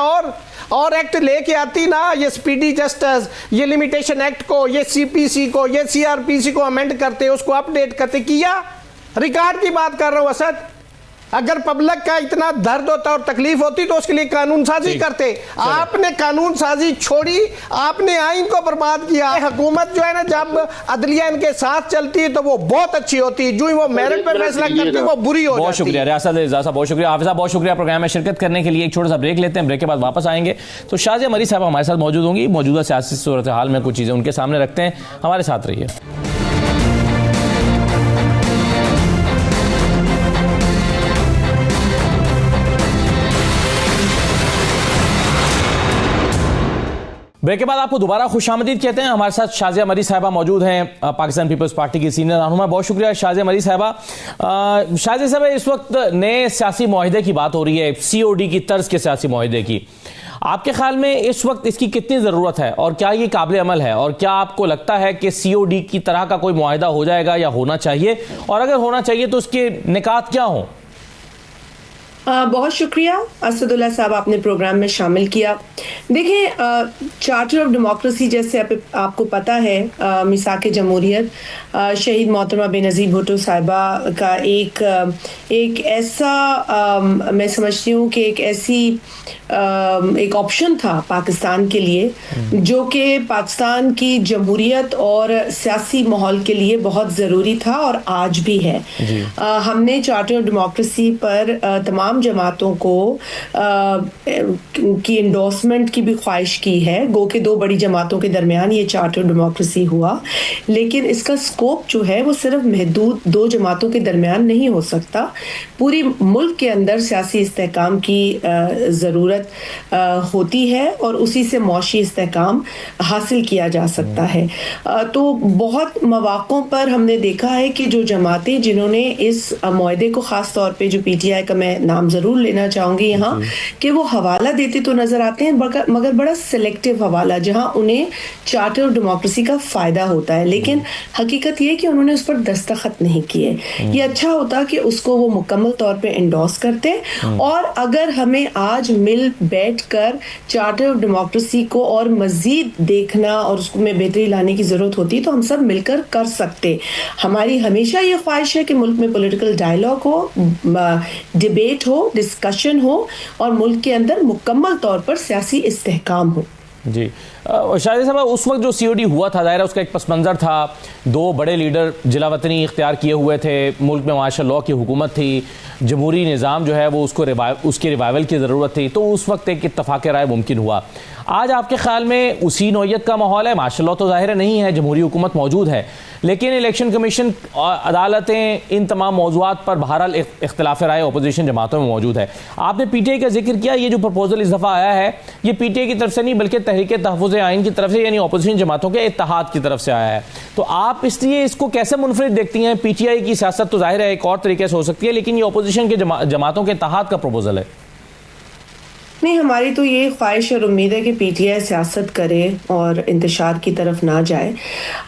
Speaker 3: اور ایکٹ لے کے آتی نا, یہ سپیڈی جسٹس, یہ لمیٹیشن ایکٹ کو, یہ سی پی سی کو, یہ سی آر پی سی کو امینڈ کرتے, اس کو اپڈیٹ کرتے. کیا ریکارڈ کی بات کر رہا ہوں اسد. اگر پبلک کا اتنا درد ہوتا اور تکلیف ہوتی تو اس کے لیے قانون سازی کرتے. آپ نے قانون سازی چھوڑی, آپ نے آئین کو برباد کیا. حکومت جو ہے نا جب عدلیہ ان کے ساتھ چلتی ہے تو وہ بہت اچھی ہوتی ہے, جو ہی وہ میرٹ پہ فیصلہ کرتی ہے وہ بری ہو جاتی ہے.
Speaker 1: بہت شکریہ ریاست اعزاز صاحب, بہت شکریہ حافظ صاحب, بہت شکریہ پروگرام میں شرکت کرنے کے لیے. ایک چھوٹا سا بریک لیتے ہیں, بریک کے بعد واپس آئیں گے تو شازیہ مری صاحب ہمارے ساتھ موجود ہوں گی. موجودہ سیاسی صورتحال میں کچھ چیزیں ان کے سامنے رکھتے ہیں, ہمارے ساتھ رہیے. بریک کے بعد آپ کو دوبارہ خوش آمدید کہتے ہیں. ہمارے ساتھ شازیہ مری صاحبہ موجود ہیں, پاکستان پیپلز پارٹی کی سینئر رہنما. بہت شکریہ شازیہ مری صاحبہ. شازیہ صاحب, اس وقت نئے سیاسی معاہدے کی بات ہو رہی ہے, سی او ڈی کی طرز کے سیاسی معاہدے کی. آپ کے خیال میں اس وقت اس کی کتنی ضرورت ہے اور کیا یہ قابل عمل ہے, اور کیا آپ کو لگتا ہے کہ سی او ڈی کی طرح کا کوئی معاہدہ ہو جائے گا یا ہونا چاہیے, اور اگر ہونا چاہیے تو اس کے نکات کیا ہوں؟
Speaker 5: بہت شکریہ اسد اللہ صاحب, آپ نے پروگرام میں شامل کیا. دیکھیں, چارٹر آف ڈیموکریسی جیسے آپ کو پتہ ہے, میثاق جمہوریت شہید محترمہ بے نظیر بھٹو صاحبہ کا ایک ایسا میں سمجھتی ہوں کہ ایک آپشن تھا پاکستان کے لیے, جو کہ پاکستان کی جمہوریت اور سیاسی ماحول کے لیے بہت ضروری تھا اور آج بھی ہے. ہم نے چارٹر آف ڈیموکریسی پر تمام جماعتوں کو کی انڈورسمنٹ کی بھی خواہش کی ہے. گو کہ دو بڑی جماعتوں کے درمیان یہ چارٹر ڈیموکریسی ہوا, لیکن اس کا سکوپ جو ہے وہ صرف محدود دو جماعتوں کے درمیان نہیں ہو سکتا. پوری ملک کے اندر سیاسی استحکام کی ضرورت ہوتی ہے اور اسی سے معاشی استحکام حاصل کیا جا سکتا ہے. تو بہت مواقعوں پر ہم نے دیکھا ہے کہ جو جماعتیں جنہوں نے اس معاہدے کو, خاص طور پہ جو پی ٹی آئی کا میں نام ضرور لینا چاہوں گی یہاں, کہ وہ حوالہ دیتے تو نظر آتے ہیں مگر بڑا سلیکٹیو حوالہ, جہاں انہیں چارٹر آف ڈیموکریسی کا فائدہ ہوتا ہے, لیکن حقیقت یہ کہ انہوں نے اس پر دستخط نہیں کیے. یہ اچھا ہوتا کہ اس کو وہ مکمل طور پہ انڈورس کرتے, اور اگر ہمیں آج مل بیٹھ کر چارٹر آف ڈیموکریسی کو اور مزید دیکھنا اور اس میں بہتری لانے کی ضرورت ہوتی تو ہم سب مل کر سکتے. ہماری ہمیشہ یہ خواہش ہے کہ ملک میں پولیٹیکل ڈائیلاگ ہو, ڈیبیٹ ہو, ڈسکشن ہو, اور ملک کے اندر مکمل طور پر سیاسی استحکام ہو.
Speaker 1: جی شازیہ صاحب, اس وقت جو سی او ڈی ہوا تھا, ظاہر ہے اس کا ایک پس منظر تھا, دو بڑے لیڈر جلا وطنی اختیار کیے ہوئے تھے, ملک میں معاشر لاء کی حکومت تھی, جمہوری نظام جو ہے وہ اس کی ریوائول کی ضرورت تھی, تو اس وقت ایک اتفاق رائے ممکن ہوا. آج آپ کے خیال میں اسی نوعیت کا ماحول ہے؟ معاشر لاء تو ظاہر نہیں ہے, جمہوری حکومت موجود ہے, لیکن الیکشن کمیشن, عدالتیں, ان تمام موضوعات پر بہرحال اختلاف رائے اپوزیشن جماعتوں میں موجود ہے. آپ نے پی ٹی آئی کا ذکر کیا, یہ جو پرپوزل اس دفعہ آیا ہے یہ پی ٹی آئی کی طرف سے نہیں بلکہ تحریک تحفظ آئین کی طرف سے, یعنی اپوزیشن جماعتوں کے اتحاد کی طرف سے آیا ہے. تو آپ اس لیے اس کو کیسے منفرد دیکھتی ہیں؟ پی ٹی آئی کی سیاست تو ظاہر ہے ایک اور طریقے سے ہو سکتی ہے, لیکن یہ اپوزیشن کے جماعتوں کے اتحاد کا پروپوزل ہے.
Speaker 5: نہیں, ہماری تو یہ خواہش اور امید ہے کہ پی ٹی آئی سیاست کرے اور انتشار کی طرف نہ جائے.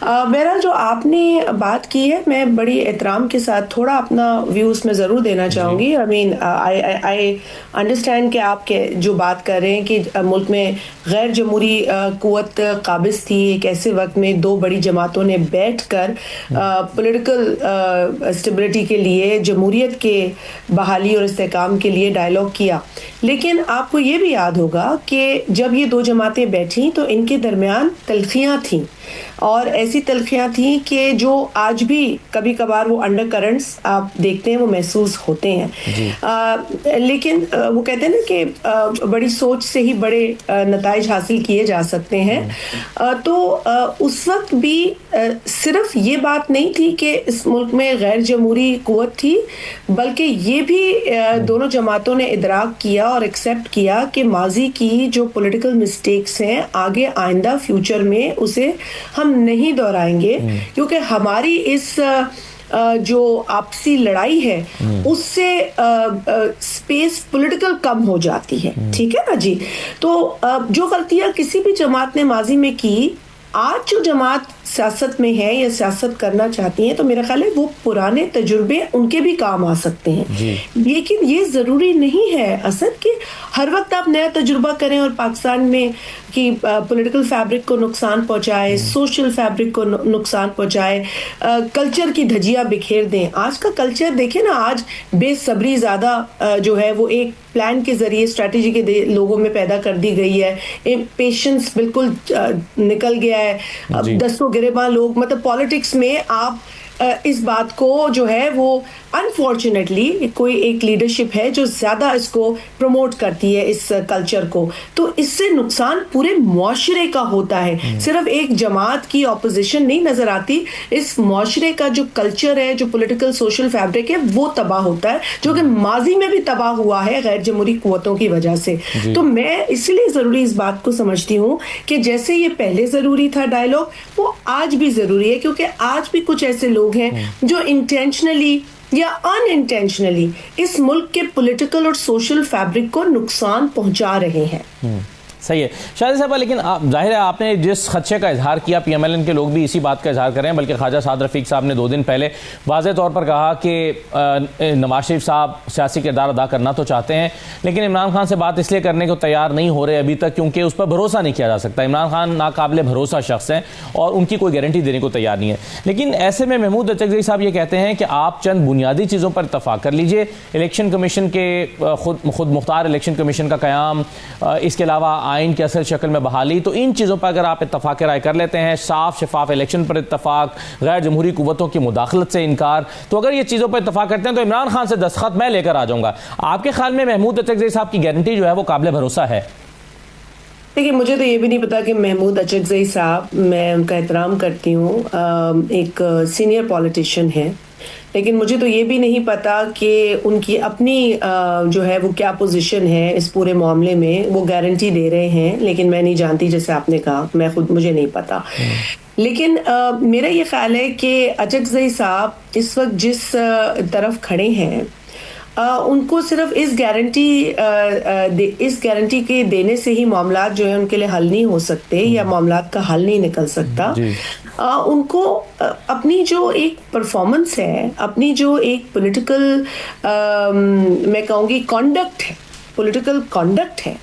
Speaker 5: بہرحال جو آپ نے بات کی ہے, میں بڑی احترام کے ساتھ تھوڑا اپنا ویو اس میں ضرور دینا چاہوں گی. آئی انڈرسٹینڈ کہ آپ جو بات کر رہے ہیں کہ ملک میں غیر جمہوری قوت قابض تھی, ایک ایسے وقت میں دو بڑی جماعتوں نے بیٹھ کر پولیٹیکل اسٹیبلٹی کے لیے, جمہوریت کے بحالی اور استحکام کے لیے ڈائیلاگ کیا. لیکن آپ کو یہ بھی یاد ہوگا کہ جب یہ دو جماعتیں بیٹھیں تو ان کے درمیان تلخیاں تھیں, اور ایسی تلخیاں تھیں کہ جو آج بھی کبھی کبھار وہ انڈر کرنٹس آپ دیکھتے ہیں وہ محسوس ہوتے ہیں. لیکن وہ کہتے ہیں نا کہ بڑی سوچ سے ہی بڑے نتائج حاصل کیے جا سکتے ہیں. تو اس وقت بھی صرف یہ بات نہیں تھی کہ اس ملک میں غیر جمہوری قوت تھی, بلکہ یہ بھی دونوں جماعتوں نے ادراک کیا اور ایکسیپٹ کیا کہ ماضی کی جو پولیٹیکل مسٹیکس ہیں آگے آئندہ فیوچر میں اسے ہم نہیں دہرائیں گے, کیونکہ ہماری اس جو آپسی لڑائی ہے اس سے سپیس پولیٹیکل کم ہو جاتی ہے. ٹھیک ہے نا جی. تو جو غلطیاں کسی بھی جماعت نے ماضی میں کی آج جو جماعت سیاست میں ہے یا سیاست کرنا چاہتی ہیں تو میرا خیال ہے وہ پرانے تجربے ان کے بھی کام آ سکتے ہیں، لیکن یہ ضروری نہیں ہے اسد کہ ہر وقت آپ نیا تجربہ کریں اور پاکستان میں کہ پولیٹیکل فیبرک کو نقصان پہنچائے، سوشل فیبرک کو نقصان پہنچائے، کلچر کی دھجیاں بکھیر دیں. آج کا کلچر دیکھیں نا، آج بے صبری زیادہ جو ہے وہ ایک پلان کے ذریعے اسٹریٹجی کے لوگوں میں پیدا کر دی گئی ہے، پیشنس بالکل نکل گیا ہے، دستوں گریباں لوگ، مطلب پالیٹکس میں آپ اس بات کو جو ہے وہ انفارچونیٹلی کوئی ایک لیڈرشپ ہے جو زیادہ اس کو پروموٹ کرتی ہے اس کلچر کو، تو اس سے نقصان پورے معاشرے کا ہوتا ہے، صرف ایک جماعت کی اپوزیشن نہیں نظر آتی، اس معاشرے کا جو کلچر ہے، جو پولیٹیکل سوشل فیبرک ہے وہ تباہ ہوتا ہے، جو کہ ماضی میں بھی تباہ ہوا ہے غیر جمہوری قوتوں کی وجہ سے. تو میں اس لیے ضروری اس بات کو سمجھتی ہوں کہ جیسے یہ پہلے ضروری تھا ڈائلاگ، وہ آج بھی ضروری ہے، کیونکہ آج بھی کچھ ایسے لوگ ہیں جو انٹینشنلی یا ان انٹینشنلی اس ملک کے پولیٹیکل اور سوشل فیبرک کو نقصان پہنچا رہے ہیں.
Speaker 1: صحیح ہے شاہد صاحبہ، لیکن ظاہر ہے آپ نے جس خدشے کا اظہار کیا، پی ایم ایل این کے لوگ بھی اسی بات کا اظہار کر رہے ہیں، بلکہ خواجہ سعد رفیق صاحب نے 2 دن پہلے واضح طور پر کہا کہ نواز شریف صاحب سیاسی کردار ادا کرنا تو چاہتے ہیں لیکن عمران خان سے بات اس لیے کرنے کو تیار نہیں ہو رہے ابھی تک کیونکہ اس پر بھروسہ نہیں کیا جا سکتا. عمران خان ناقابل بھروسہ شخص ہیں اور ان کی کوئی گارنٹی دینے کو تیار نہیں ہے. لیکن ایسے میں محمود اچکزئی صاحب یہ کہتے ہیں کہ آپ چند بنیادی چیزوں پر اتفاق کر لیجئے، الیکشن کمیشن کے خود مختار الیکشن کمیشن کا قیام، اس کے علاوہ آئین کی اصل شکل میں بحالی، تو ان چیزوں پر اگر آپ اتفاق رائے کر لیتے ہیں، صاف شفاف الیکشن پر اتفاق، غیر جمہوری قوتوں کی مداخلت سے انکار، تو اگر یہ چیزوں پر اتفاق کرتے ہیں تو عمران خان سے دستخط میں لے کر آ جاؤں گا. آپ کے خیال میں محمود اچکزئی صاحب کی گارنٹی جو ہے وہ قابل بھروسہ ہے؟
Speaker 5: دیکھیے مجھے تو یہ بھی نہیں پتا کہ محمود اچکزئی صاحب، میں ان کا احترام کرتی ہوں، ایک سینئر پولیٹیشین ہے، لیکن مجھے تو یہ بھی نہیں پتا کہ ان کی اپنی جو ہے وہ کیا پوزیشن ہے اس پورے معاملے میں. وہ گارنٹی دے رہے ہیں لیکن میں نہیں جانتی، جیسے آپ نے کہا، مجھے نہیں پتا. لیکن میرا یہ خیال ہے کہ اچکزئی صاحب اس وقت جس طرف کھڑے ہیں ان کو صرف اس گارنٹی کے دینے سے ہی معاملات جو ہے ان کے لیے حل نہیں ہو سکتے یا معاملات کا حل نہیں نکل سکتا. ان کو اپنی جو ایک پرفارمنس ہے، اپنی جو ایک پولیٹیکل میں کہوں گی کانڈکٹ ہے، پولیٹیکل کانڈکٹ ہے،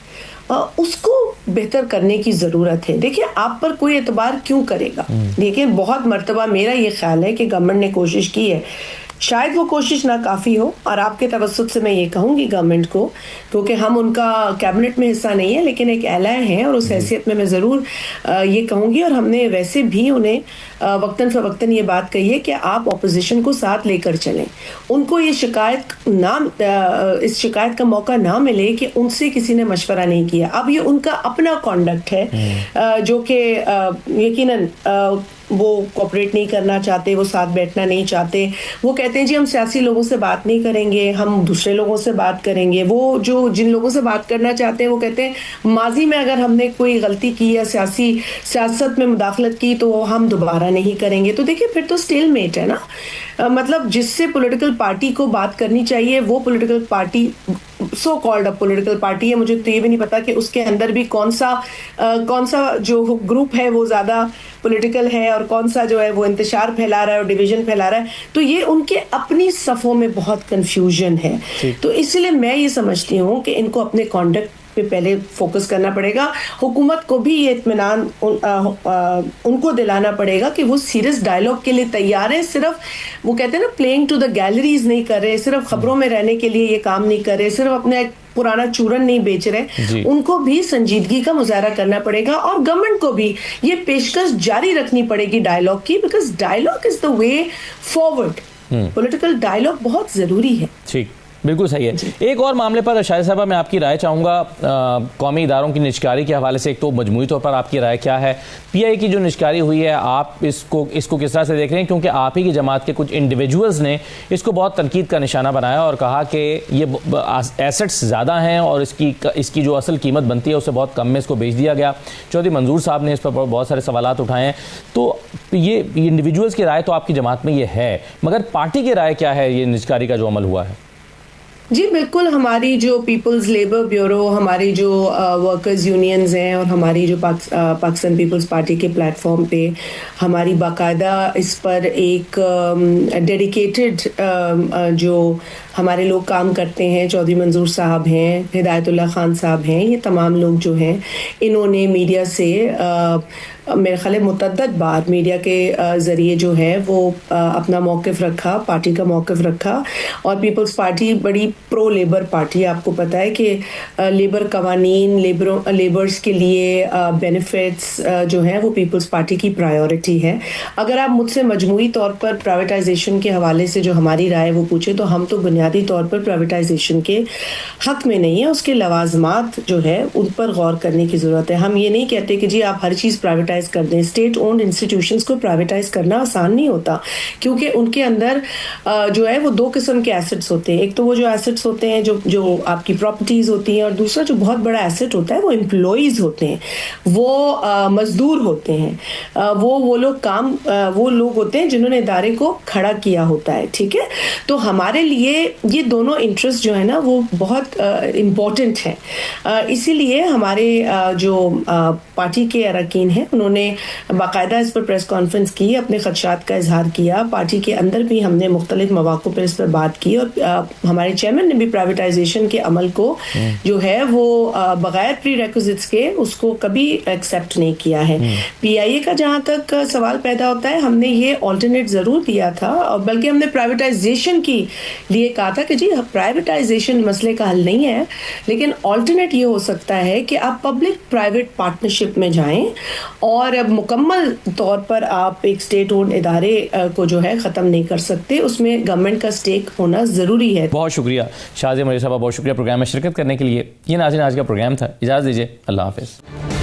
Speaker 5: اس کو بہتر کرنے کی ضرورت ہے. دیکھیں آپ پر کوئی اعتبار کیوں کرے گا؟ دیکھیں بہت مرتبہ میرا یہ خیال ہے کہ گورنمنٹ نے کوشش کی ہے، شاید وہ کوشش ناکافی ہو، اور آپ کے توسط سے میں یہ کہوں گی گورنمنٹ کو، کیونکہ ہم ان کا کیبنٹ میں حصہ نہیں ہے لیکن ایک اعلیٰ ہیں، اور اس حیثیت میں ضرور یہ کہوں گی، اور ہم نے ویسے بھی انہیں وقتاً فوقتاً یہ بات کہی ہے کہ آپ اپوزیشن کو ساتھ لے کر چلیں. ان کو یہ اس شکایت کا موقع نہ ملے کہ ان سے کسی نے مشورہ نہیں کیا. اب یہ ان کا اپنا کانڈکٹ ہے جو کہ یقیناً وہ کوپریٹ نہیں کرنا چاہتے، وہ ساتھ بیٹھنا نہیں چاہتے. وہ کہتے ہیں جی ہم سیاسی لوگوں سے بات نہیں کریں گے، ہم دوسرے لوگوں سے بات کریں گے. وہ جو جن لوگوں سے بات کرنا چاہتے ہیں وہ کہتے ہیں ماضی میں اگر ہم نے کوئی غلطی کی یا سیاست میں مداخلت کی تو ہم دوبارہ نہیں کریں گے. تو دیکھیں پھر تو اسٹیل میٹ ہے نا. مطلب جس سے پولیٹیکل پارٹی کو بات کرنی چاہیے وہ پولیٹیکل پارٹی سو کالڈ اب پولیٹیکل پارٹی ہے. مجھے تو یہ بھی نہیں پتا کہ اس کے اندر بھی کون سا جو گروپ ہے وہ زیادہ پولیٹیکل ہے اور کون سا جو ہے وہ انتشار پھیلا رہا ہے اور ڈویژن پھیلا رہا ہے. تو یہ ان کے اپنی صفوں میں بہت کنفیوژن ہے. تو اس لیے میں یہ سمجھتی ہوں کہ ان کو اپنے کانڈکٹ پہ پہلے فوکس کرنا پڑے گا. حکومت کو بھی یہ اطمینان ان کو دلانا پڑے گا کہ وہ سیریس ڈائلاگ کے لیے تیار ہیں. صرف وہ کہتے ہیں نا پلینگ ٹو دا گیلریز نہیں کر رہے، صرف خبروں میں رہنے کے لیے یہ کام نہیں کر رہے، صرف اپنے پرانا چورن نہیں بیچ رہے. ان کو بھی سنجیدگی کا مظاہرہ کرنا پڑے گا اور گورنمنٹ کو بھی یہ پیشکش جاری رکھنی پڑے گی ڈائلاگ کی، because dialogue is the way forward. Political dialogue بہت ضروری ہے. ٹھیک،
Speaker 1: بالکل صحیح ہے. ایک اور معاملے پر شاہد صاحبہ میں آپ کی رائے چاہوں گا، قومی اداروں کی نجکاری کے حوالے سے. ایک تو مجموعی طور پر آپ کی رائے کیا ہے؟ پی آئی کی جو نجکاری ہوئی ہے آپ اس کو کس طرح سے دیکھ رہے ہیں؟ کیونکہ آپ ہی کی جماعت کے کچھ انڈیویجولز نے اس کو بہت تنقید کا نشانہ بنایا اور کہا کہ یہ ایسٹس زیادہ ہیں اور اس کی جو اصل قیمت بنتی ہے اسے بہت کم میں اس کو بیچ دیا گیا. چودھری منظور صاحب نے اس پر بہت سارے سوالات اٹھائے ہیں. تو یہ انڈیویجولز کی رائے تو آپ کی جماعت میں یہ ہے، مگر پارٹی کی رائے کیا ہے یہ نجکاری کا جو عمل ہوا ہے؟
Speaker 5: جی بالکل، ہماری جو پیپلز لیبر بیورو، ہماری جو ورکرز یونینز ہیں اور ہماری جو پاکستان پیپلز پارٹی کے پلیٹ فارم پہ ہماری باقاعدہ اس پر ایک ڈیڈیکیٹڈ جو ہمارے لوگ کام کرتے ہیں، چودھری منظور صاحب ہیں، ہدایت اللہ خان صاحب ہیں، یہ تمام لوگ جو ہیں انہوں نے میڈیا سے میرے خیال ہے متعدد بار میڈیا کے ذریعے جو ہے وہ اپنا موقف رکھا، پارٹی کا موقف رکھا. اور پیپلز پارٹی بڑی پرو لیبر پارٹی ہے. آپ کو پتہ ہے کہ لیبر قوانین، لیبرز کے لیے بینیفٹس جو ہیں وہ پیپلز پارٹی کی پرائیورٹی ہے. اگر آپ مجھ سے مجموعی طور پر پرائیویٹائزیشن کے حوالے سے جو ہماری رائے وہ پوچھے تو ہم تو بنیادی طور پر پرائیویٹائزیشن کے حق میں نہیں ہیں. اس کے لوازمات جو ہے ان پر غور کرنے کی ضرورت ہے. ہم یہ نہیں کہتے کہ جی آپ ہر چیز پرائیویٹائز کر دیں. اسٹیٹ اونڈ انسٹیٹیوشنز کو پرائیویٹائز کرنا آسان نہیں ہوتا، کیونکہ ان کے اندر جو ہے وہ دو قسم کے ایسٹس ہوتے ہیں. ایک تو وہ جو ایسٹس ہوتے ہیں جو آپ کی پراپرٹیز ہوتی ہیں، اور دوسرا جو بہت بڑا ایسٹ ہوتا ہے وہ امپلائیز ہوتے ہیں، وہ مزدور ہوتے ہیں، وہ لوگ ہوتے ہیں جنہوں نے ادارے کو کھڑا کیا ہوتا ہے. ٹھیک ہے، تو ہمارے لیے یہ دونوں انٹرسٹ جو ہے نا وہ بہت امپورٹنٹ ہیں. اسی لیے ہمارے جو پارٹی کے اراکین ہیں انہوں نے باقاعدہ اس پر پریس کانفرنس کی، اپنے خدشات کا اظہار کیا. پارٹی کے اندر بھی ہم نے مختلف مواقع پر اس پر بات کی، اور ہمارے چیئرمین نے بھی پرائیویٹائزیشن کے عمل کو جو ہے وہ بغیر پری ریکوزٹس کے اس کو کبھی ایکسیپٹ نہیں کیا ہے. پی آئی اے کا جہاں تک سوال پیدا ہوتا ہے، ہم نے یہ آلٹرنیٹ ضرور دیا تھا، اور بلکہ ہم نے پرائیویٹائزیشن کی لیے کہا تھا کہ جی پرائیویٹائزیشن مسئلے کا حل نہیں ہے، لیکن آلٹرنیٹ یہ ہو سکتا ہے کہ آپ پبلک پرائیویٹ پارٹنرشپ میں جائیں اور اب مکمل طور پر آپ ایک اسٹیٹ اونڈ ادارے کو جو ہے ختم نہیں کر سکتے. اس میں گورنمنٹ کا اسٹیک ہونا ضروری ہے.
Speaker 1: بہت شکریہ شازیہ مرزا صاحبہ، بہت شکریہ پروگرام میں شرکت کرنے کے لیے. یہ ناظرین آج کا پروگرام تھا. اجازت دیجیے، اللہ حافظ.